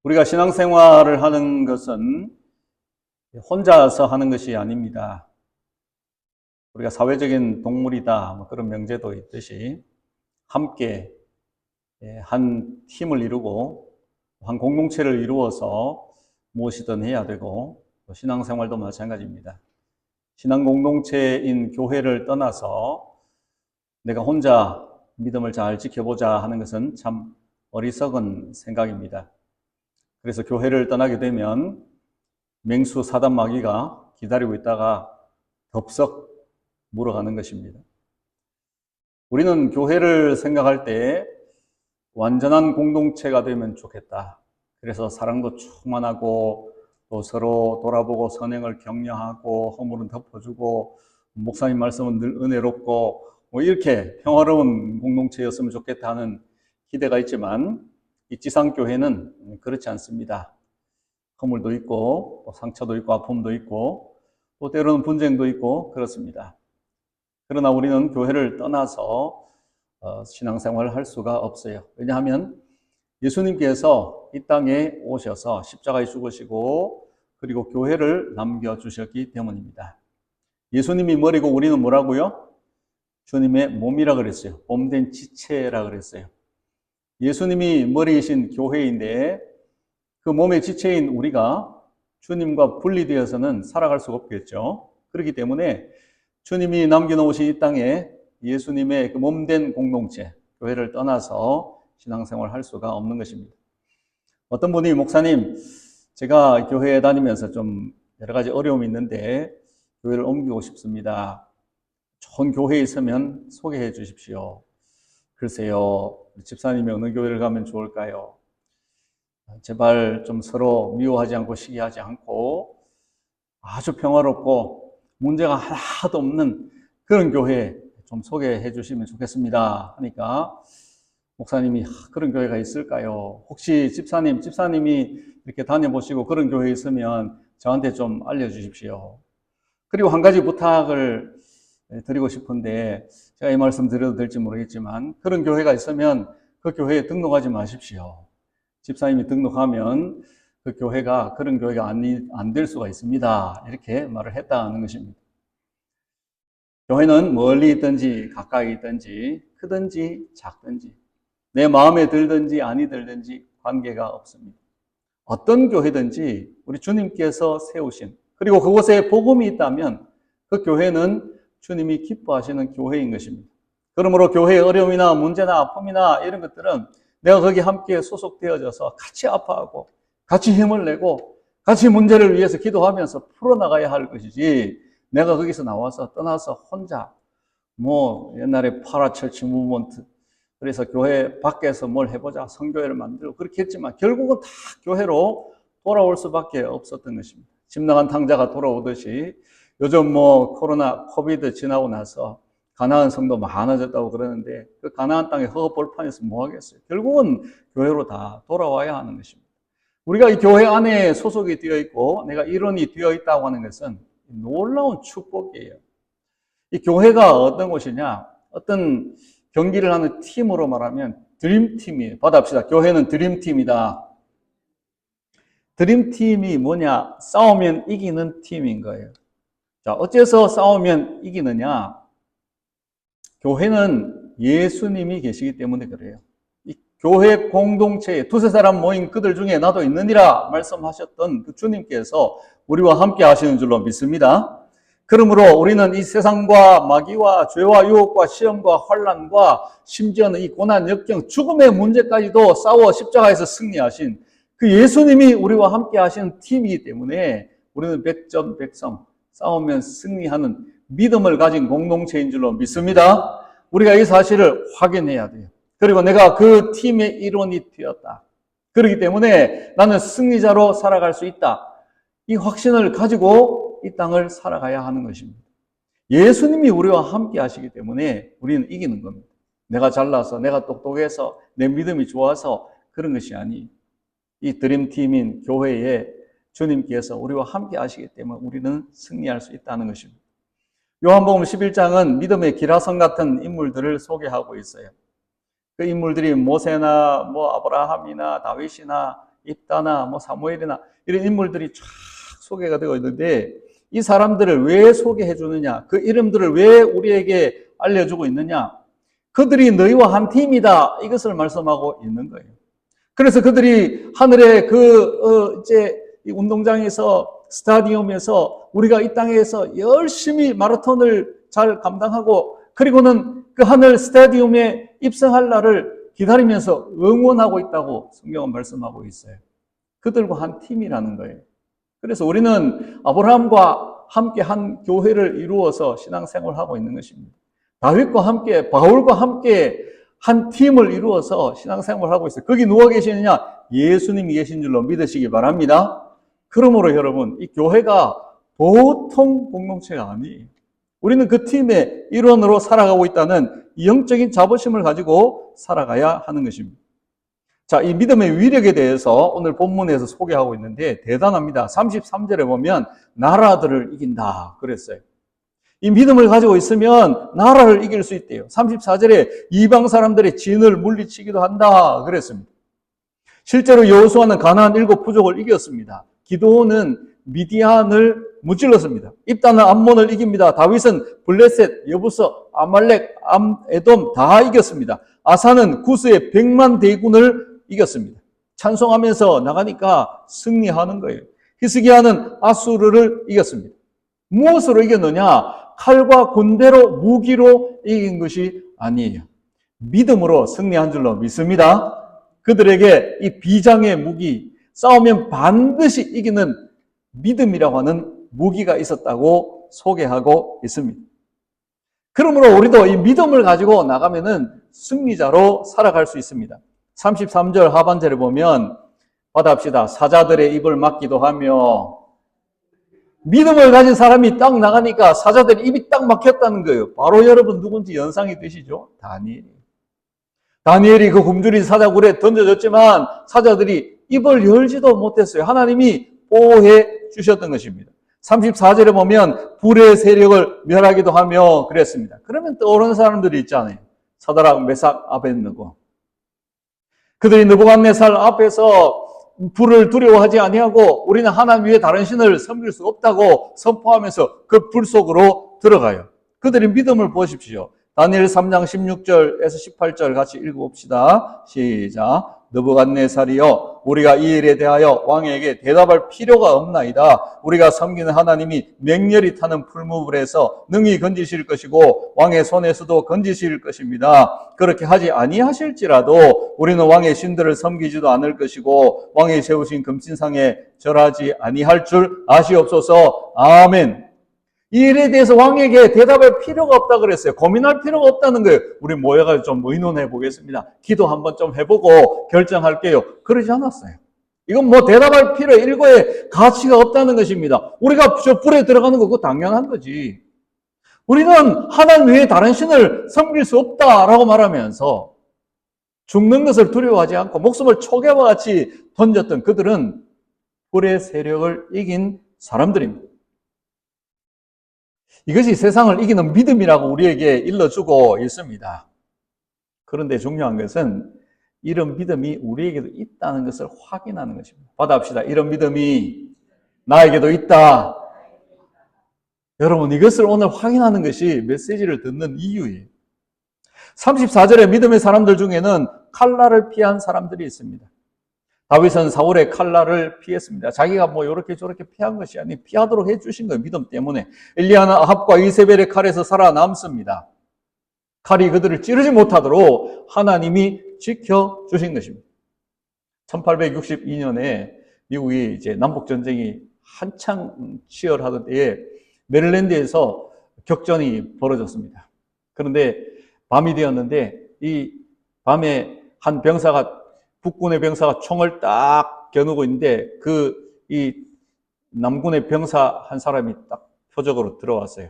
우리가 신앙생활을 하는 것은 혼자서 하는 것이 아닙니다. 우리가 사회적인 동물이다, 그런 명제도 있듯이 함께 한 팀을 이루고 한 공동체를 이루어서 무엇이든 해야 되고, 신앙생활도 마찬가지입니다. 신앙 공동체인 교회를 떠나서 내가 혼자 믿음을 잘 지켜보자 하는 것은 참 어리석은 생각입니다. 그래서 교회를 떠나게 되면 맹수 사단 마귀가 기다리고 있다가 덥석 물어가는 것입니다. 우리는 교회를 생각할 때 완전한 공동체가 되면 좋겠다. 그래서 사랑도 충만하고 또 서로 돌아보고 선행을 격려하고 허물은 덮어주고 목사님 말씀은 늘 은혜롭고 이렇게 평화로운 공동체였으면 좋겠다 하는 기대가 있지만 이 지상교회는 그렇지 않습니다. 허물도 있고 또 상처도 있고 아픔도 있고 또 때로는 분쟁도 있고 그렇습니다. 그러나 우리는 교회를 떠나서 신앙생활을 할 수가 없어요. 왜냐하면 예수님께서 이 땅에 오셔서 십자가에 죽으시고 그리고 교회를 남겨주셨기 때문입니다. 예수님이 머리고 우리는 뭐라고요? 주님의 몸이라 그랬어요. 몸된 지체라 그랬어요. 예수님이 머리이신 교회인데 그 몸의 지체인 우리가 주님과 분리되어서는 살아갈 수가 없겠죠. 그렇기 때문에 주님이 남겨놓으신 이 땅에 예수님의 그 몸된 공동체, 교회를 떠나서 신앙생활을 할 수가 없는 것입니다. 어떤 분이 목사님, 제가 교회에 다니면서 좀 여러 가지 어려움이 있는데 교회를 옮기고 싶습니다. 좋은 교회에 있으면 소개해 주십시오. 글쎄요, 집사님이 어느 교회를 가면 좋을까요? 제발 좀 서로 미워하지 않고 시기하지 않고 아주 평화롭고 문제가 하나도 없는 그런 교회 좀 소개해 주시면 좋겠습니다. 하니까 목사님이 그런 교회가 있을까요? 혹시 집사님이 이렇게 다녀보시고 그런 교회 있으면 저한테 좀 알려주십시오. 그리고 한 가지 부탁을 드리고 싶은데 제가 이 말씀 드려도 될지 모르겠지만 그런 교회가 있으면 그 교회에 등록하지 마십시오. 집사님이 등록하면 그 교회가 그런 교회가 안 될 수가 있습니다. 이렇게 말을 했다는 것입니다. 교회는 멀리 있든지 가까이 있든지 크든지 작든지 내 마음에 들든지 아니 들든지 관계가 없습니다. 어떤 교회든지 우리 주님께서 세우신 그리고 그곳에 복음이 있다면 그 교회는 주님이 기뻐하시는 교회인 것입니다. 그러므로 교회의 어려움이나 문제나 아픔이나 이런 것들은 내가 거기 함께 소속되어져서 같이 아파하고 같이 힘을 내고 같이 문제를 위해서 기도하면서 풀어나가야 할 것이지 내가 거기서 나와서 떠나서 혼자 옛날에 파라처치 무브먼트 그래서 교회 밖에서 뭘 해보자 성교회를 만들고 그렇게 했지만 결국은 다 교회로 돌아올 수밖에 없었던 것입니다. 집 나간 탕자가 돌아오듯이 요즘 코로나 코비드 지나고 나서 가나안 성도 많아졌다고 그러는데 그 가나안 땅에 허허벌판에서 뭐 하겠어요? 결국은 교회로 다 돌아와야 하는 것입니다. 우리가 이 교회 안에 소속이 되어 있고 내가 일원이 되어 있다고 하는 것은 놀라운 축복이에요. 이 교회가 어떤 곳이냐? 어떤 경기를 하는 팀으로 말하면 드림팀이에요. 받아봅시다. 교회는 드림팀이다. 드림팀이 뭐냐? 싸우면 이기는 팀인 거예요. 자, 어째서 싸우면 이기느냐? 교회는 예수님이 계시기 때문에 그래요. 이 교회 공동체에 두세 사람 모인 그들 중에 나도 있느니라 말씀하셨던 그 주님께서 우리와 함께 하시는 줄로 믿습니다. 그러므로 우리는 이 세상과 마귀와 죄와 유혹과 시험과 환난과 심지어는 이 고난, 역경, 죽음의 문제까지도 싸워 십자가에서 승리하신 그 예수님이 우리와 함께 하시는 팀이기 때문에 우리는 백전백성 싸우면 승리하는 믿음을 가진 공동체인 줄로 믿습니다. 우리가 이 사실을 확인해야 돼요. 그리고 내가 그 팀의 일원이 되었다. 그렇기 때문에 나는 승리자로 살아갈 수 있다. 이 확신을 가지고 이 땅을 살아가야 하는 것입니다. 예수님이 우리와 함께 하시기 때문에 우리는 이기는 겁니다. 내가 잘나서, 내가 똑똑해서, 내 믿음이 좋아서 그런 것이 아니. 이 드림팀인 교회에 주님께서 우리와 함께 하시기 때문에 우리는 승리할 수 있다는 것입니다. 요한복음 11장은 믿음의 기라성 같은 인물들을 소개하고 있어요. 그 인물들이 모세나 아브라함이나 다윗이나 입다나 뭐 사무엘이나 이런 인물들이 쫙 소개가 되어 있는데 이 사람들을 왜 소개해 주느냐? 그 이름들을 왜 우리에게 알려주고 있느냐? 그들이 너희와 한 팀이다. 이것을 말씀하고 있는 거예요. 그래서 그들이 하늘의 이제 이 운동장에서 스타디움에서 우리가 이 땅에서 열심히 마라톤을 잘 감당하고 그리고는 그 하늘 스타디움에 입성할 날을 기다리면서 응원하고 있다고 성경은 말씀하고 있어요. 그들과 한 팀이라는 거예요. 그래서 우리는 아브라함과 함께 한 교회를 이루어서 신앙생활을 하고 있는 것입니다. 다윗과 함께, 바울과 함께 한 팀을 이루어서 신앙생활을 하고 있어요. 거기 누가 계시느냐? 예수님이 계신 줄로 믿으시기 바랍니다. 그러므로 여러분, 이 교회가 보통 공동체가 아니에요. 우리는 그 팀의 일원으로 살아가고 있다는 영적인 자부심을 가지고 살아가야 하는 것입니다. 자, 이 믿음의 위력에 대해서 오늘 본문에서 소개하고 있는데 대단합니다. 33절에 보면 나라들을 이긴다 그랬어요. 이 믿음을 가지고 있으면 나라를 이길 수 있대요. 34절에 이방 사람들의 진을 물리치기도 한다 그랬습니다. 실제로 여호수아는 가나안 7 부족을 이겼습니다. 기드온은 미디안을 무찔렀습니다. 입다는 암몬을 이깁니다. 다윗은 블레셋, 여부서, 아말렉, 에돔 다 이겼습니다. 아사는 구스의 100만 대군을 이겼습니다. 찬송하면서 나가니까 승리하는 거예요. 히스기야는 아수르를 이겼습니다. 무엇으로 이겼느냐? 칼과 군대로 무기로 이긴 것이 아니에요. 믿음으로 승리한 줄로 믿습니다. 그들에게 이 비장의 무기, 싸우면 반드시 이기는 믿음이라고 하는 무기가 있었다고 소개하고 있습니다. 그러므로 우리도 이 믿음을 가지고 나가면은 승리자로 살아갈 수 있습니다. 33절 하반절에 보면 받아합시다. 사자들의 입을 막기도 하며 믿음을 가진 사람이 딱 나가니까 사자들의 입이 딱 막혔다는 거예요. 바로 여러분 누군지 연상이 되시죠? 다니엘이 그 굶주린 사자굴에 던져졌지만 사자들이 입을 열지도 못했어요. 하나님이 보호해 주셨던 것입니다. 34절에 보면 불의 세력을 멸하기도 하며 그랬습니다. 그러면 떠오르는 사람들이 있잖아요. 사드락, 메삭, 아벳느고. 그들이 느부갓네살 앞에서 불을 두려워하지 아니하고 우리는 하나님 외에 다른 신을 섬길 수 없다고 선포하면서 그 불 속으로 들어가요. 그들의 믿음을 보십시오. 다니엘 3장 16절에서 18절 같이 읽어봅시다. 시작. 느부갓네살이여 우리가 이 일에 대하여 왕에게 대답할 필요가 없나이다. 우리가 섬기는 하나님이 맹렬히 타는 풀무불에서 능히 건지실 것이고 왕의 손에서도 건지실 것입니다. 그렇게 하지 아니하실지라도 우리는 왕의 신들을 섬기지도 않을 것이고 왕이 세우신 금신상에 절하지 아니할 줄 아시옵소서. 아멘. 이 일에 대해서 왕에게 대답할 필요가 없다 그랬어요. 고민할 필요가 없다는 거예요. 우리 모여가지고 좀 의논해 보겠습니다. 기도 한번 좀 해보고 결정할게요. 그러지 않았어요. 이건 뭐 대답할 필요, 일거에 가치가 없다는 것입니다. 우리가 저 불에 들어가는 거 그거 당연한 거지. 우리는 하나님 외에 다른 신을 섬길 수 없다라고 말하면서 죽는 것을 두려워하지 않고 목숨을 초계와 같이 던졌던 그들은 불의 세력을 이긴 사람들입니다. 이것이 세상을 이기는 믿음이라고 우리에게 일러주고 있습니다. 그런데 중요한 것은 이런 믿음이 우리에게도 있다는 것을 확인하는 것입니다. 받아봅시다. 이런 믿음이 나에게도 있다. 여러분, 이것을 오늘 확인하는 것이 메시지를 듣는 이유예요. 34절의 믿음의 사람들 중에는 칼날을 피한 사람들이 있습니다. 다윗은 사울의 칼날을 피했습니다. 자기가 뭐 이렇게 저렇게 피한 것이 아니 피하도록 해주신 거예요. 믿음 때문에. 엘리야는 아합과 이세벨의 칼에서 살아남습니다. 칼이 그들을 찌르지 못하도록 하나님이 지켜주신 것입니다. 1862년에 미국이 이제 남북전쟁이 한창 치열하던 때에 메릴랜드에서 격전이 벌어졌습니다. 그런데 밤이 되었는데 이 밤에 한 병사가 북군의 병사가 총을 딱 겨누고 있는데 이 남군의 병사 한 사람이 딱 표적으로 들어왔어요.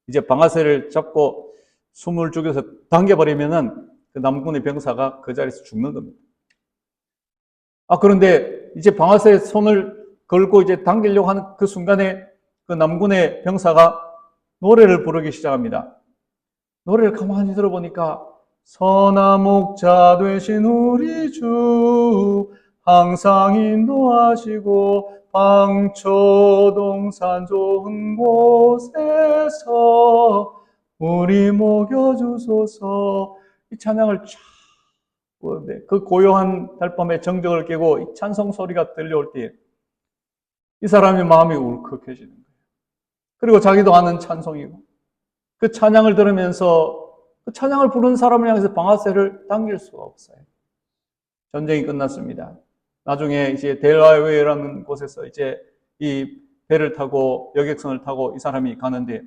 이제 방아쇠를 잡고 숨을 죽여서 당겨버리면은 그 남군의 병사가 그 자리에서 죽는 겁니다. 그런데 이제 방아쇠에 손을 걸고 이제 당기려고 하는 그 순간에 그 남군의 병사가 노래를 부르기 시작합니다. 노래를 가만히 들어보니까 선한 목자 되신 우리 주 항상 인도하시고 방초동산 좋은 곳에서 우리 먹여주소서. 이 찬양을 쫙 부르는데 그 고요한 달밤의 정적을 깨고 이 찬송 소리가 들려올 때 이 사람의 마음이 울컥해지는 거예요. 그리고 자기도 아는 찬송이고 그 찬양을 들으면서 그 찬양을 부르는 사람을 향해서 방아쇠를 당길 수가 없어요. 전쟁이 끝났습니다. 나중에 이제 델라웨이라는 곳에서 이제 이 배를 타고 여객선을 타고 이 사람이 가는데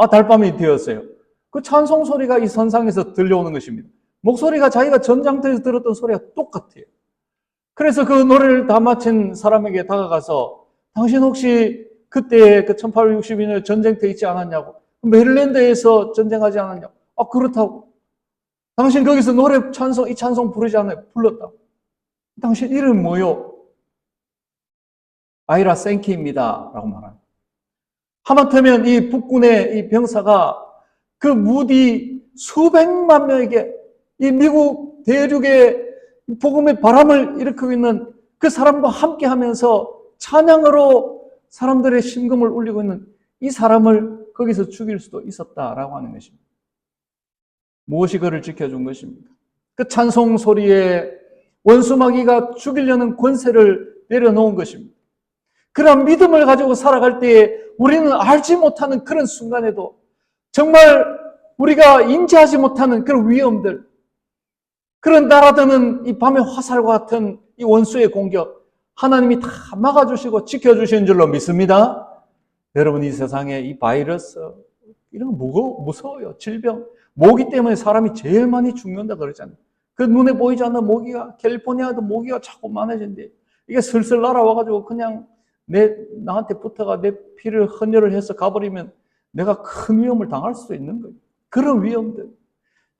달밤이 되었어요. 그 찬송 소리가 이 선상에서 들려오는 것입니다. 목소리가 자기가 전장터에서 들었던 소리가 똑같아요. 그래서 그 노래를 다 마친 사람에게 다가가서 당신 혹시 그때 그 1862년에 전쟁터에 있지 않았냐고, 메릴랜드에서 전쟁하지 않았냐고. 그렇다고. 당신 거기서 노래 찬송, 이 찬송 부르지 않아요? 불렀다고. 당신 이름 뭐요? 아이라 생키입니다. 라고 말합니다. 하마터면 이 북군의 이 병사가 그 무디 수백만 명에게 이 미국 대륙의 복음의 바람을 일으키고 있는 그 사람과 함께 하면서 찬양으로 사람들의 심금을 울리고 있는 이 사람을 거기서 죽일 수도 있었다라고 하는 것입니다. 무엇이 그를 지켜준 것입니까? 그 찬송 소리에 원수마귀가 죽이려는 권세를 내려놓은 것입니다. 그런 믿음을 가지고 살아갈 때에 우리는 알지 못하는 그런 순간에도 정말 우리가 인지하지 못하는 그런 위험들, 그런 날아드는 이 밤의 화살과 같은 이 원수의 공격, 하나님이 다 막아주시고 지켜주시는 줄로 믿습니다. 여러분, 이 세상에 이 바이러스, 이런 거 무서워요. 질병. 모기 때문에 사람이 제일 많이 죽는다 그러잖아요. 그 눈에 보이지 않는 모기가, 캘리포니아도 모기가 자꾸 많아진대. 이게 슬슬 날아와가지고 그냥 나한테 붙어가 내 피를 헌혈을 해서 가버리면 내가 큰 위험을 당할 수도 있는 거예요. 그런 위험들.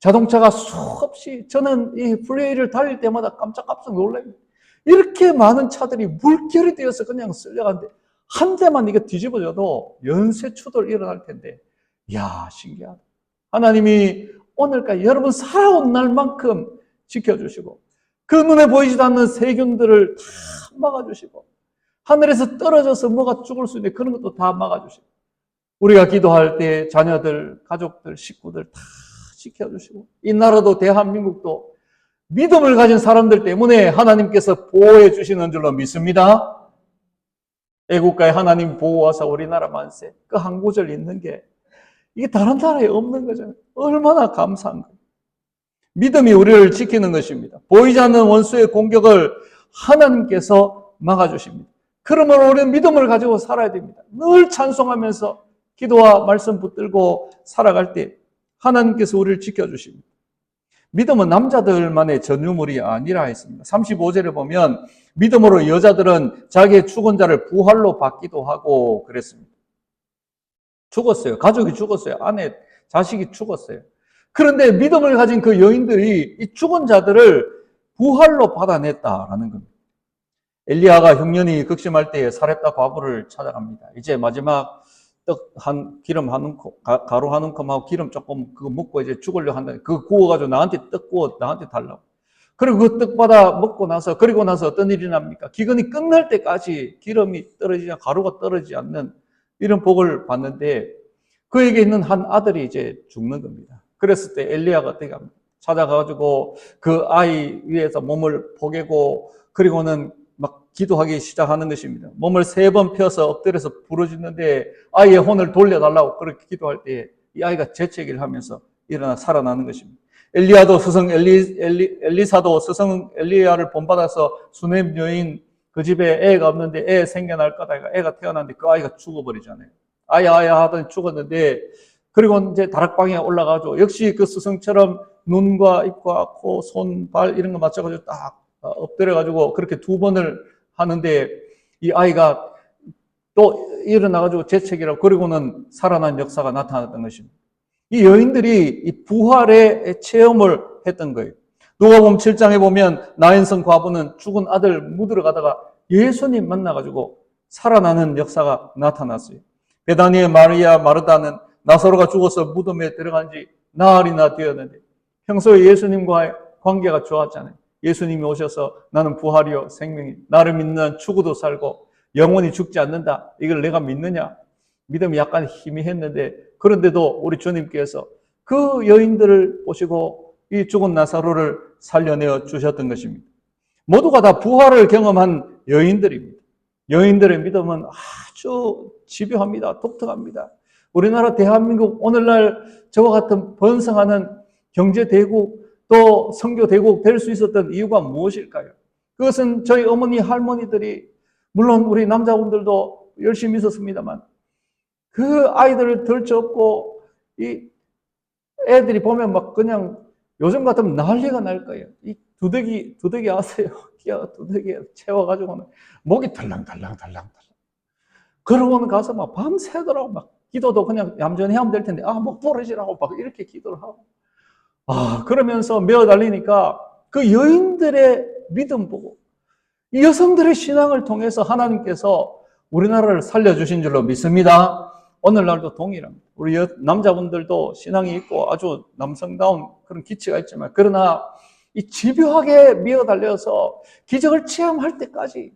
자동차가 수없이, 저는 이 프리웨이를 달릴 때마다 깜짝깜짝 놀라요. 이렇게 많은 차들이 물결이 되어서 그냥 쓸려가는데 한 대만 이게 뒤집어져도 연쇄추돌 일어날 텐데, 이야, 신기하다. 하나님이 오늘까지 여러분 살아온 날만큼 지켜주시고 그 눈에 보이지도 않는 세균들을 다 막아주시고 하늘에서 떨어져서 뭐가 죽을 수 있는 그런 것도 다 막아주시고 우리가 기도할 때 자녀들, 가족들, 식구들 다 지켜주시고 이 나라도 대한민국도 믿음을 가진 사람들 때문에 하나님께서 보호해 주시는 줄로 믿습니다. 애국가에 하나님 보호하사 우리나라 만세, 그 한 구절 있는 게 이게 다른 나라에 없는 거잖아요. 얼마나 감사한 거예요. 믿음이 우리를 지키는 것입니다. 보이지 않는 원수의 공격을 하나님께서 막아주십니다. 그러므로 우리는 믿음을 가지고 살아야 됩니다. 늘 찬송하면서 기도와 말씀 붙들고 살아갈 때 하나님께서 우리를 지켜주십니다. 믿음은 남자들만의 전유물이 아니라 했습니다. 35절에 보면 믿음으로 여자들은 자기의 죽은 자를 부활로 받기도 하고 그랬습니다. 죽었어요. 가족이 죽었어요. 아내, 자식이 죽었어요. 그런데 믿음을 가진 그 여인들이 이 죽은 자들을 부활로 받아냈다라는 겁니다. 엘리야가 흉년이 극심할 때에 사렙다 과부를 찾아갑니다. 이제 마지막 기름 한 움큼, 가루 한 움큼하고 기름 조금 그거 먹고 이제 죽으려고 한다. 그거 구워가지고 나한테 떡 구워 나한테 달라고. 그리고 그 떡 받아 먹고 나서, 그리고 나서 어떤 일이 납니까? 기근이 끝날 때까지 기름이 떨어지지, 가루가 떨어지지 않는 이런 복을 받는데 그에게 있는 한 아들이 이제 죽는 겁니다. 그랬을 때 엘리야가 어떻게 합니까? 찾아가가지고 그 아이 위에서 몸을 포개고 그리고는 막 기도하기 시작하는 것입니다. 몸을 3번 펴서 엎드려서 부르짖는데 아이의 혼을 돌려달라고 그렇게 기도할 때 이 아이가 재채기를 하면서 일어나 살아나는 것입니다. 엘리야도 스승 엘리사도 스승 엘리야를 본받아서 수넴 여인 그 집에 애가 없는데 애 생겨날 거다. 애가 태어났는데 그 아이가 죽어버리잖아요. 아야 하더니 죽었는데 그리고 이제 다락방에 올라가죠. 역시 그 스승처럼 눈과 입과 코, 손, 발 이런 거 맞춰가지고 딱 엎드려가지고 그렇게 2번을 하는데 이 아이가 또 일어나가지고 재채기라고 그리고는 살아난 역사가 나타났던 것입니다. 이 여인들이 이 부활의 체험을 했던 거예요. 누가복음 7장에 보면 나인성 과부는 죽은 아들 묻으러 가다가 예수님 만나가지고 살아나는 역사가 나타났어요. 베다니의 마리아 마르다는 나사로가 죽어서 무덤에 들어간 지 나흘이나 되었는데 평소에 예수님과의 관계가 좋았잖아요. 예수님이 오셔서 나는 부활이요 생명이 나를 믿는 죽어도 살고 영원히 죽지 않는다. 이걸 내가 믿느냐? 믿음이 약간 희미했는데 그런데도 우리 주님께서 그 여인들을 보시고 이 죽은 나사로를 살려내어 주셨던 것입니다. 모두가 다 부활을 경험한 여인들입니다. 여인들의 믿음은 아주 집요합니다. 독특합니다. 우리나라 대한민국 오늘날 저와 같은 번성하는 경제대국 또 선교대국 될 수 있었던 이유가 무엇일까요? 그것은 저희 어머니 할머니들이 물론 우리 남자분들도 열심히 있었습니다만 그 아이들을 덜쳐업고 이 애들이 보면 막 그냥 요즘 같으면 난리가 날 거예요. 이 두더기 아세요? 두더기에 채워가지고는 목이 덜랑덜랑. 그러고는 가서 막 밤새도록 막 기도도 그냥 얌전히 하면 될 텐데, 목 부러지라고 막 이렇게 기도를 하고. 그러면서 메어 달리니까 그 여인들의 믿음 보고 이 여성들의 신앙을 통해서 하나님께서 우리나라를 살려주신 줄로 믿습니다. 오늘날도 동일합니다. 우리 남자분들도 신앙이 있고 아주 남성다운 그런 기치가 있지만 그러나 이 집요하게 미어 달려서 기적을 체험할 때까지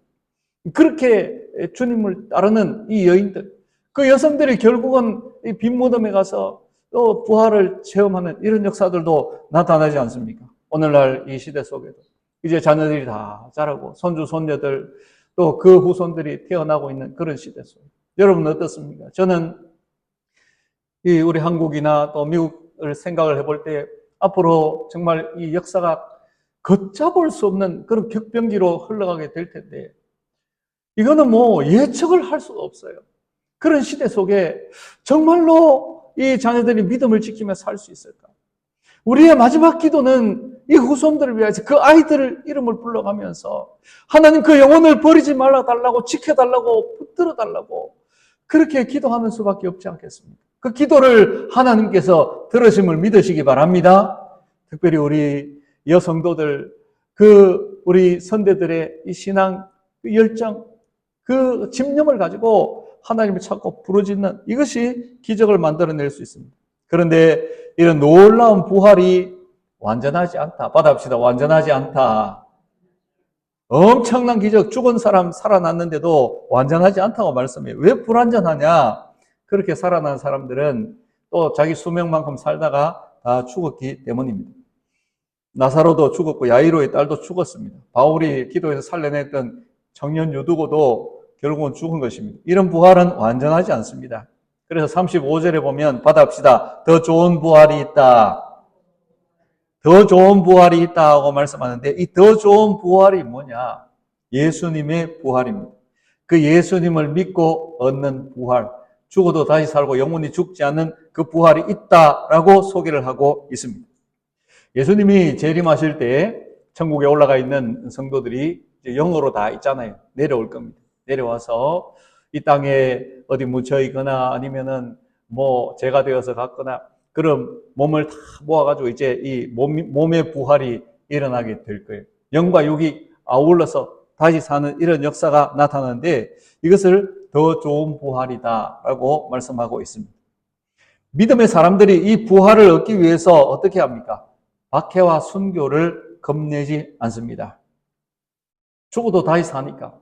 그렇게 주님을 따르는 이 여인들, 그 여성들이 결국은 이 빈 무덤에 가서 또 부활을 체험하는 이런 역사들도 나타나지 않습니까? 오늘날 이 시대 속에도 이제 자녀들이 다 자라고 손주 손녀들 또 그 후손들이 태어나고 있는 그런 시대 속에 여러분은 어떻습니까? 저는 이 우리 한국이나 또 미국을 생각을 해볼 때 앞으로 정말 이 역사가 걷잡을 수 없는 그런 격변기로 흘러가게 될 텐데 이거는 뭐 예측을 할 수가 없어요. 그런 시대 속에 정말로 이 자녀들이 믿음을 지키며 살 수 있을까? 우리의 마지막 기도는 이 후손들을 위해서 그 아이들을 이름을 불러가면서 하나님 그 영혼을 버리지 말아 달라고 지켜달라고 붙들어 달라고 그렇게 기도하는 수밖에 없지 않겠습니까? 그 기도를 하나님께서 들으심을 믿으시기 바랍니다. 특별히 우리 여성도들 그 우리 선대들의 이 신앙 그 열정 그 집념을 가지고 하나님을 찾고 부르짖는 이것이 기적을 만들어낼 수 있습니다. 그런데 이런 놀라운 부활이 완전하지 않다. 받아봅시다. 완전하지 않다. 엄청난 기적, 죽은 사람 살아났는데도 완전하지 않다고 말씀해요. 왜 불완전하냐? 그렇게 살아난 사람들은 또 자기 수명만큼 살다가 다 죽었기 때문입니다. 나사로도 죽었고 야이로의 딸도 죽었습니다. 바울이 기도해서 살려냈던 청년 유두고도 결국은 죽은 것입니다. 이런 부활은 완전하지 않습니다. 그래서 35절에 보면 받아봅시다. 더 좋은 부활이 있다. 더 좋은 부활이 있다고 말씀하는데 이 더 좋은 부활이 뭐냐? 예수님의 부활입니다. 그 예수님을 믿고 얻는 부활, 죽어도 다시 살고 영원히 죽지 않는 그 부활이 있다라고 소개를 하고 있습니다. 예수님이 재림하실 때 천국에 올라가 있는 성도들이 이제 영으로 다 있잖아요. 내려올 겁니다. 내려와서 이 땅에 어디 묻혀 있거나 아니면은 뭐 죄가 되어서 갔거나 그런 몸을 다 모아가지고 이제 이 몸의 부활이 일어나게 될 거예요. 영과 육이 아울러서 다시 사는 이런 역사가 나타나는데 이것을 더 좋은 부활이다라고 말씀하고 있습니다. 믿음의 사람들이 이 부활을 얻기 위해서 어떻게 합니까? 박해와 순교를 겁내지 않습니다. 죽어도 다시 사니까.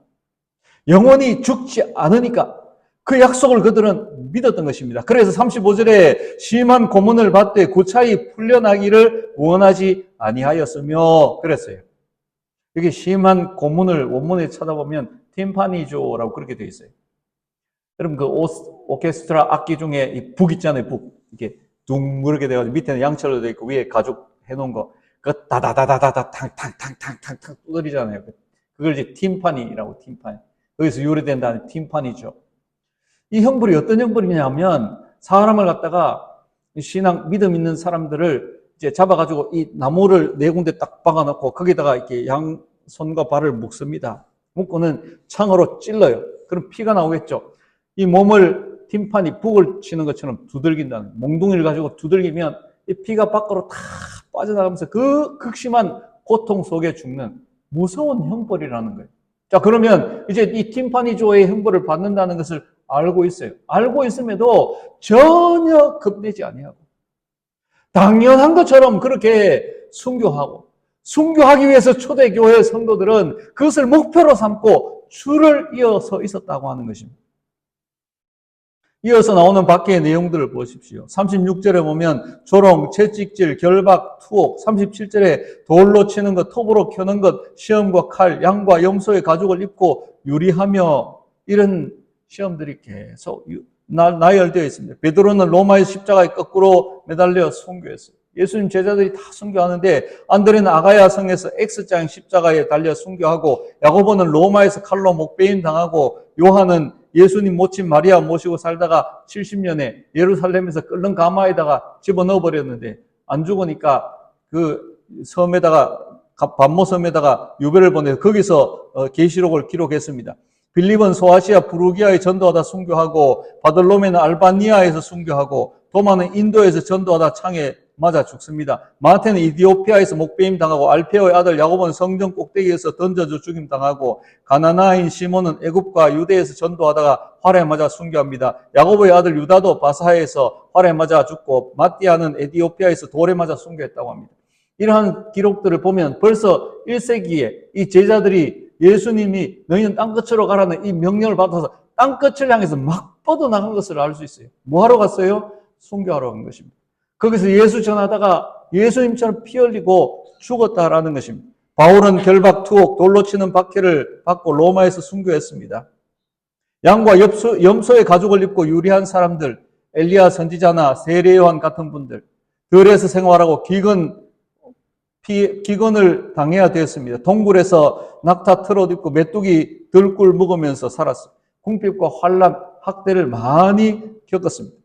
영원히 죽지 않으니까 그 약속을 그들은 믿었던 것입니다. 그래서 35절에 심한 고문을 받되 고차히 풀려나기를 원하지 아니하였으며 그랬어요. 여기 심한 고문을 원문에 찾아보면 팀파니조라고 그렇게 되어 있어요. 여러분 그 오케스트라 악기 중에 이 북 있잖아요. 북 이렇게 둥그렇게 돼가지고 밑에는 양철로 되어 있고 위에 가죽 해놓은 거 그 다다다다다다 탕탕탕탕탕 두드리잖아요. 그걸 이제 팀파니라고 팀파니. 여기서 유래된다는 팀파니죠. 이 형벌이 어떤 형벌이냐면 사람을 갖다가 신앙 믿음 있는 사람들을 이제 잡아가지고 이 나무를 네 군데 딱 박아놓고 거기다가 이렇게 양손과 발을 묶습니다. 묶고는 창으로 찔러요. 그럼 피가 나오겠죠. 이 몸을 팀파니 북을 치는 것처럼 두들긴다는 몽둥이를 가지고 두들기면 이 피가 밖으로 다 빠져나가면서 그 극심한 고통 속에 죽는 무서운 형벌이라는 거예요. 자, 그러면 이제 이 팀파니조의 형벌을 받는다는 것을 알고 있어요. 알고 있음에도 전혀 겁내지 아니하고 당연한 것처럼 그렇게 순교하고 순교하기 위해서 초대교회 성도들은 그것을 목표로 삼고 줄을 이어서 있었다고 하는 것입니다. 이어서 나오는 밖의 내용들을 보십시오. 36절에 보면 조롱, 채찍질, 결박, 투옥, 37절에 돌로 치는 것, 톱으로 켜는 것, 시험과 칼, 양과 염소의 가죽을 입고 유리하며 이런 시험들이 계속 나열되어 있습니다. 베드로는 로마의 십자가에 거꾸로 매달려 순교했어요. 예수님 제자들이 다 순교하는데 안드레는 아가야 성에서 X자형 십자가에 달려 순교하고, 야고보는 로마에서 칼로 목베임 당하고, 요한은 예수님 모친 마리아 모시고 살다가 70년에 예루살렘에서 끓는 가마에다가 집어넣어 버렸는데 안 죽으니까 그 섬에다가, 반모 섬에다가 유배를 보내서 거기서 계시록을 기록했습니다. 빌립은 소아시아 부르기아에 전도하다 순교하고, 바들로메는 알바니아에서 순교하고, 도마는 인도에서 전도하다 창에 맞아 죽습니다. 마테는 이디오피아에서 목베임 당하고, 알페오의 아들 야고보는 성전 꼭대기에서 던져져 죽임 당하고, 가나나인 시몬은 애굽과 유대에서 전도하다가 활에 맞아 순교합니다. 야고보의 아들 유다도 바사에서 활에 맞아 죽고, 마띠아는 에디오피아에서 돌에 맞아 순교했다고 합니다. 이러한 기록들을 보면 벌써 1세기에 이 제자들이 예수님이 너희는 땅끝으로 가라는 이 명령을 받아서 땅끝을 향해서 막 뻗어나간 것을 알 수 있어요. 뭐 하러 갔어요? 순교하러 간 것입니다. 거기서 예수 전하다가 예수님처럼 피 흘리고 죽었다라는 것입니다. 바울은 결박, 투옥, 돌로 치는 박해를 받고 로마에서 순교했습니다. 양과 염소의 가죽을 입고 유리한 사람들, 엘리야 선지자나 세례 요한 같은 분들, 들에서 생활하고 기근을 당해야 되었습니다. 동굴에서 낙타 트롯 입고 메뚜기 들꿀 먹으면서 살았어요. 궁핍과 환난, 학대를 많이 겪었습니다.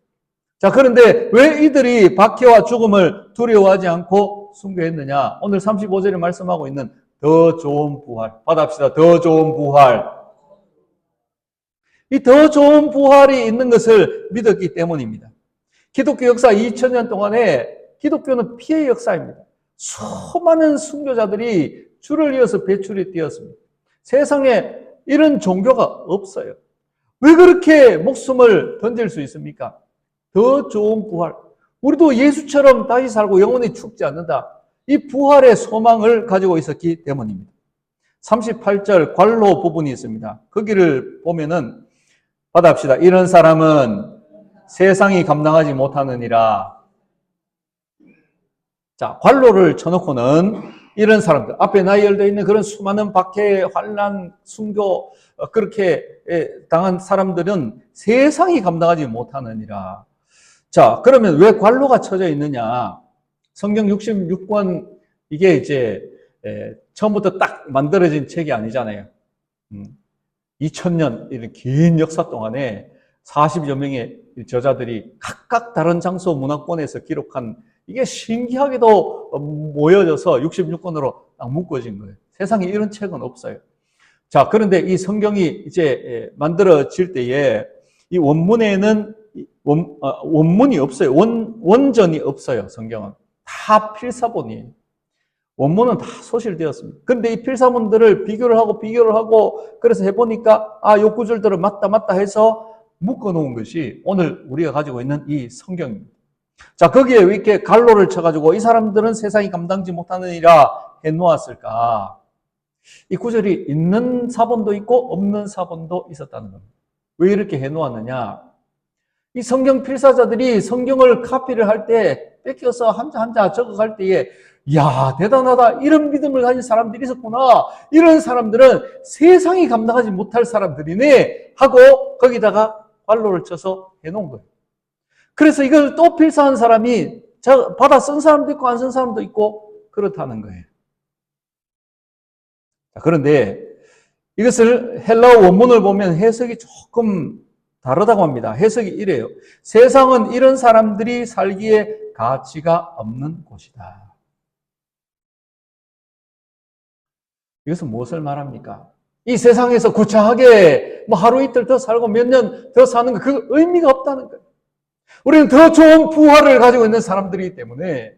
자, 그런데 왜 이들이 박해와 죽음을 두려워하지 않고 순교했느냐? 오늘 35절에 말씀하고 있는 더 좋은 부활. 받아합시다. 더 좋은 부활. 이 더 좋은 부활이 있는 것을 믿었기 때문입니다. 기독교 역사 2000년 동안에 기독교는 피해 역사입니다. 수많은 순교자들이 줄을 이어서 배출이 되었습니다. 세상에 이런 종교가 없어요. 왜 그렇게 목숨을 던질 수 있습니까? 더 좋은 부활. 우리도 예수처럼 다시 살고 영원히 죽지 않는다. 이 부활의 소망을 가지고 있었기 때문입니다. 38절 관로 부분이 있습니다. 거기를 보면은 받아합시다. 이런 사람은 세상이 감당하지 못하느니라. 자, 관로를 쳐놓고는 이런 사람들, 앞에 나열되어 있는 그런 수많은 박해, 환난, 순교, 그렇게 당한 사람들은 세상이 감당하지 못하느니라. 자, 그러면 왜 관로가 쳐져 있느냐? 성경 66권, 이게 이제 처음부터 딱 만들어진 책이 아니잖아요. 2000년 이런 긴 역사 동안에 40여 명의 저자들이 각각 다른 장소 문화권에서 기록한, 이게 신기하게도 모여져서 66권으로 딱 묶어진 거예요. 세상에 이런 책은 없어요. 자, 그런데 이 성경이 이제 만들어질 때에 이 원문에는 원문이 없어요. 원전이 없어요. 성경은 다 필사본이에요. 원문은 다 소실되었습니다. 그런데 이 필사본들을 비교를 하고 그래서 해보니까 요 구절들은 맞다 해서 묶어놓은 것이 오늘 우리가 가지고 있는 이 성경입니다. 자, 거기에 왜 이렇게 갈로를 쳐가지고 이 사람들은 세상이 감당지 못하느니라 해놓았을까? 이 구절이 있는 사본도 있고 없는 사본도 있었다는 겁니다. 왜 이렇게 해놓았느냐? 이 성경 필사자들이 성경을 카피를 할 때 뺏겨서 한자 적어갈 때에, 이야, 대단하다, 이런 믿음을 가진 사람들이 있었구나, 이런 사람들은 세상이 감당하지 못할 사람들이네 하고 거기다가 관로를 쳐서 해놓은 거예요. 그래서 이걸 또 필사한 사람이 받아 쓴 사람도 있고 안 쓴 사람도 있고 그렇다는 거예요. 그런데 이것을 헬라어 원문을 보면 해석이 조금 다르다고 합니다. 해석이 이래요. 세상은 이런 사람들이 살기에 가치가 없는 곳이다. 이것은 무엇을 말합니까? 이 세상에서 구차하게 하루 이틀 더 살고 몇 년 더 사는 거, 그 의미가 없다는 거예요. 우리는 더 좋은 부활을 가지고 있는 사람들이기 때문에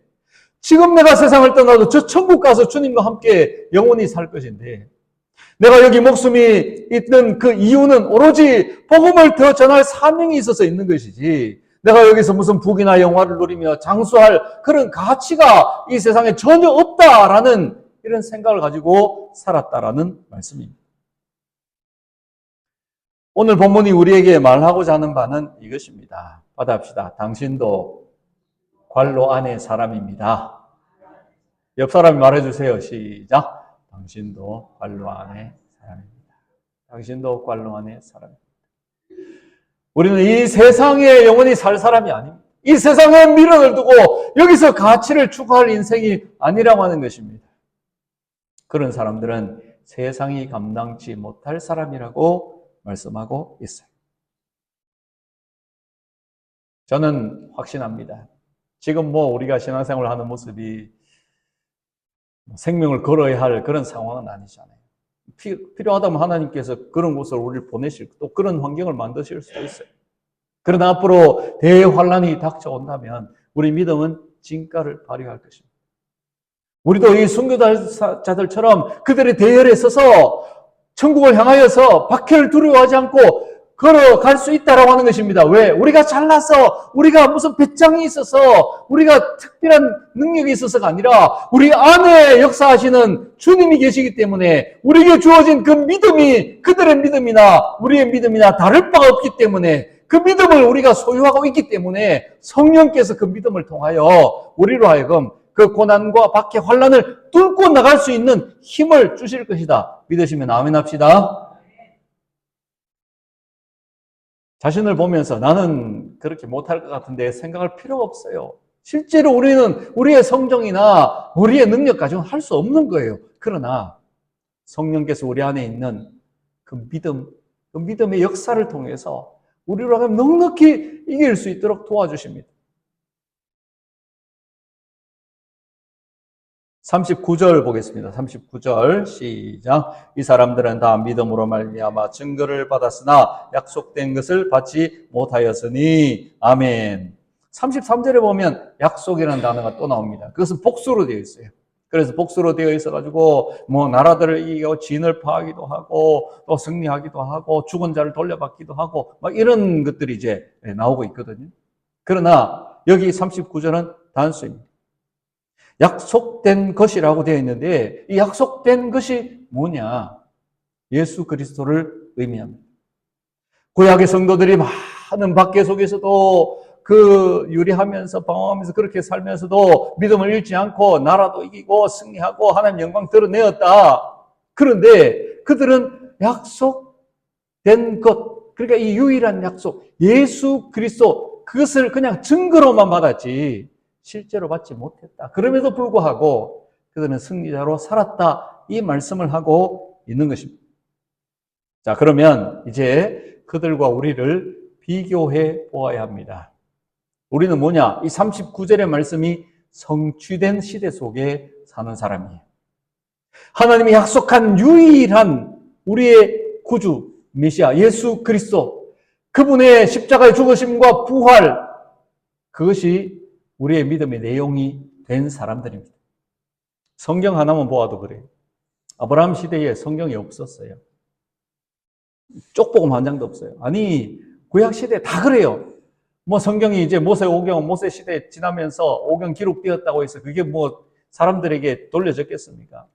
지금 내가 세상을 떠나도 저 천국 가서 주님과 함께 영원히 살 것인데, 내가 여기 목숨이 있는 그 이유는 오로지 복음을 더 전할 사명이 있어서 있는 것이지, 내가 여기서 무슨 부귀나 영화를 누리며 장수할 그런 가치가 이 세상에 전혀 없다라는 이런 생각을 가지고 살았다라는 말씀입니다. 오늘 본문이 우리에게 말하고자 하는 바는 이것입니다. 받아합시다. 당신도 관로 안의 사람입니다. 옆 사람이 말해주세요. 시작. 당신도 관로 안의 사람입니다. 당신도 관로 안의 사람입니다. 우리는 이 세상에 영원히 살 사람이 아닙니다. 이 세상에 미련을 두고 여기서 가치를 추구할 인생이 아니라고 하는 것입니다. 그런 사람들은 세상이 감당치 못할 사람이라고 말씀하고 있어요. 저는 확신합니다. 지금 우리가 신앙생활을 하는 모습이 생명을 걸어야 할 그런 상황은 아니잖아요. 필요하다면 하나님께서 그런 곳을 우리를 보내실, 또 그런 환경을 만드실 수도 있어요. 그러나 앞으로 대환란이 닥쳐온다면 우리 믿음은 진가를 발휘할 것입니다. 우리도 이 순교자들처럼 그들의 대열에 서서 천국을 향하여서 박해를 두려워하지 않고 걸어갈 수 있다라고 하는 것입니다. 왜? 우리가 잘나서, 우리가 무슨 배짱이 있어서, 우리가 특별한 능력이 있어서가 아니라 우리 안에 역사하시는 주님이 계시기 때문에 우리에게 주어진 그 믿음이 그들의 믿음이나 우리의 믿음이나 다를 바가 없기 때문에 그 믿음을 우리가 소유하고 있기 때문에 성령께서 그 믿음을 통하여 우리로 하여금 그 고난과 박해, 환란을 뚫고 나갈 수 있는 힘을 주실 것이다. 믿으시면 아멘 합시다. 자신을 보면서 나는 그렇게 못할 것 같은데 생각할 필요가 없어요. 실제로 우리는 우리의 성정이나 우리의 능력 가지고는 할 수 없는 거예요. 그러나 성령께서 우리 안에 있는 그 믿음, 그 믿음의 역사를 통해서 우리로 하여금 넉넉히 이길 수 있도록 도와주십니다. 39절 보겠습니다. 39절 시작. 이 사람들은 다 믿음으로 말미암아 증거를 받았으나 약속된 것을 받지 못하였으니 아멘. 33절에 보면 약속이라는 단어가 또 나옵니다. 그것은 복수로 되어 있어요. 그래서 복수로 되어 있어가지고 나라들을 이기고 진을 파하기도 하고 또 승리하기도 하고 죽은 자를 돌려받기도 하고 막 이런 것들이 이제 나오고 있거든요. 그러나 여기 39절은 단수입니다. 약속된 것이라고 되어 있는데 이 약속된 것이 뭐냐? 예수 그리스도를 의미합니다. 구약의 성도들이 많은 박해 속에서도 그 유리하면서 방황하면서 그렇게 살면서도 믿음을 잃지 않고 나라도 이기고 승리하고 하나님 영광 드러내었다. 그런데 그들은 약속된 것, 그러니까 이 유일한 약속, 예수 그리스도, 그것을 그냥 증거로만 받았지 실제로 받지 못했다. 그럼에도 불구하고 그들은 승리자로 살았다. 이 말씀을 하고 있는 것입니다. 자, 그러면 이제 그들과 우리를 비교해 보아야 합니다. 우리는 뭐냐? 이 39절의 말씀이 성취된 시대 속에 사는 사람이에요. 하나님이 약속한 유일한 우리의 구주, 메시아, 예수 그리스도, 그분의 십자가의 죽으심과 부활, 그것이 우리의 믿음의 내용이 된 사람들입니다. 성경 하나만 보아도 그래요. 아브라함 시대에 성경이 없었어요. 쪽복음 한 장도 없어요. 아니, 구약 시대에 다 그래요. 성경이 이제 모세 오경, 모세 시대 지나면서 오경 기록되었다고 해서 그게 사람들에게 돌려졌겠습니까?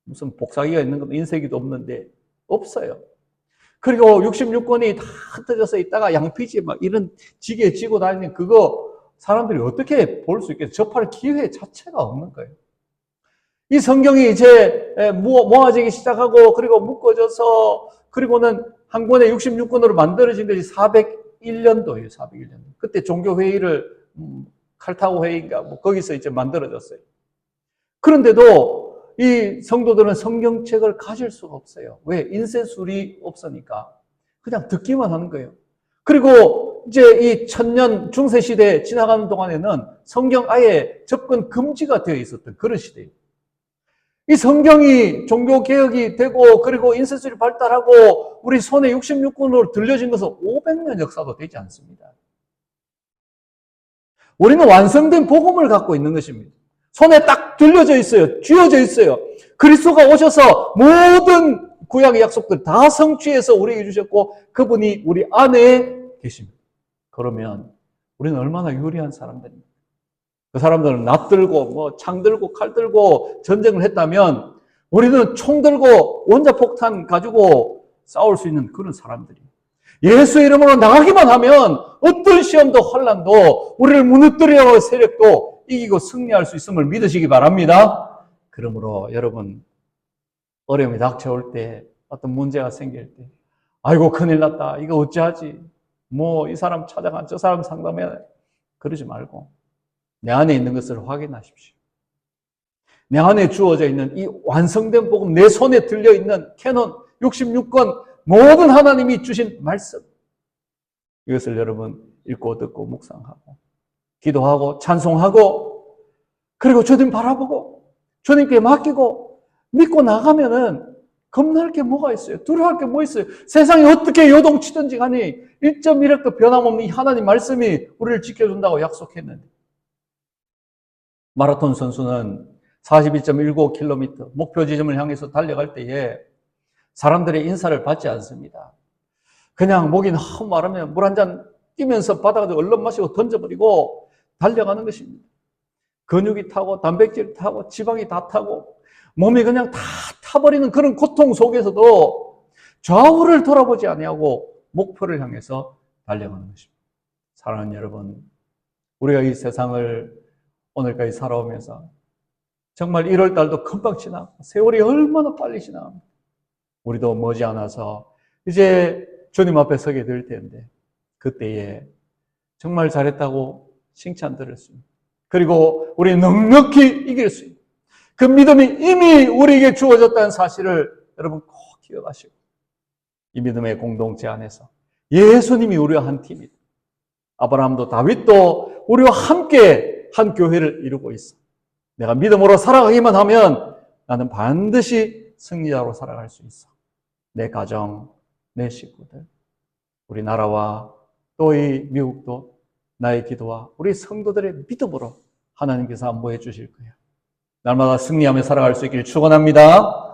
무슨 복사기가 있는 것도 인쇄기도 없는데 없어요. 그리고 66권이 다 흩어져서 있다가 양피지 이런 지게 지고 다니는 그거 사람들이 어떻게 볼 수 있겠어요? 접할 기회 자체가 없는 거예요. 이 성경이 이제 모아지기 시작하고 그리고 묶어져서 그리고는 한 권에 66권으로 만들어진 것이 401년도예요. 401년도. 그때 종교회의를 칼타고 회의인가 거기서 이제 만들어졌어요. 그런데도 이 성도들은 성경책을 가질 수가 없어요. 왜? 인쇄술이 없으니까. 그냥 듣기만 하는 거예요. 그리고 이제 이 천년 중세시대 지나가는 동안에는 성경 아예 접근 금지가 되어 있었던 그런 시대예요. 이 성경이 종교개혁이 되고 그리고 인쇄술이 발달하고 우리 손에 66권으로 들려진 것은 500년 역사도 되지 않습니다. 우리는 완성된 복음을 갖고 있는 것입니다. 손에 딱 들려져 있어요. 쥐어져 있어요. 그리스도가 오셔서 모든 구약의 약속들 다 성취해서 우리에게 주셨고 그분이 우리 안에 계십니다. 그러면 우리는 얼마나 유리한 사람들입니까? 그 사람들은 낫 들고 창 들고 칼 들고 전쟁을 했다면 우리는 총 들고 원자폭탄 가지고 싸울 수 있는 그런 사람들이. 예수 이름으로 나가기만 하면 어떤 시험도 환난도 우리를 무너뜨리려고 하는 세력도 이기고 승리할 수 있음을 믿으시기 바랍니다. 그러므로 여러분, 어려움이 닥쳐올 때, 어떤 문제가 생길 때, 아이고 큰일 났다, 이거 어찌하지, 뭐 이 사람 찾아가, 저 사람 상담해, 그러지 말고 내 안에 있는 것을 확인하십시오. 내 안에 주어져 있는 이 완성된 복음, 내 손에 들려있는 캐논 66권 모든 하나님이 주신 말씀, 이것을 여러분 읽고 듣고 묵상하고 기도하고 찬송하고, 그리고 주님 바라보고 주님께 맡기고 믿고 나가면은 겁날 게 뭐가 있어요? 두려워할 게 뭐 있어요? 세상이 어떻게 요동치든지 간에 1.1획도 변함없는 이 하나님 말씀이 우리를 지켜준다고 약속했는데, 마라톤 선수는 42.19km 목표 지점을 향해서 달려갈 때에 사람들의 인사를 받지 않습니다. 그냥 목이 너무 마르면 물 한 잔 뛰면서 받아가지고 얼른 마시고 던져버리고 달려가는 것입니다. 근육이 타고 단백질이 타고 지방이 다 타고 몸이 그냥 다 타버리는 그런 고통 속에서도 좌우를 돌아보지 아니하고 목표를 향해서 달려가는 것입니다. 사랑하는 여러분, 우리가 이 세상을 오늘까지 살아오면서 정말 1월 달도 금방 지나고 세월이 얼마나 빨리 지나갑니다. 우리도 머지않아서 이제 주님 앞에 서게 될 텐데, 그때에 정말 잘했다고 칭찬 들을 수 있는, 그리고 우리 넉넉히 이길 수 있는 그 믿음이 이미 우리에게 주어졌다는 사실을 여러분 꼭 기억하시고, 이 믿음의 공동체 안에서 예수님이 우리와 한 팀이다. 아브라함도 다윗도 우리와 함께 한 교회를 이루고 있어. 내가 믿음으로 살아가기만 하면 나는 반드시 승리자로 살아갈 수 있어. 내 가정, 내 식구들, 우리 나라와 또 이 미국도 나의 기도와 우리 성도들의 믿음으로 하나님께서 안보해 주실 거예요. 날마다 승리하며 살아갈 수 있기를 축원합니다.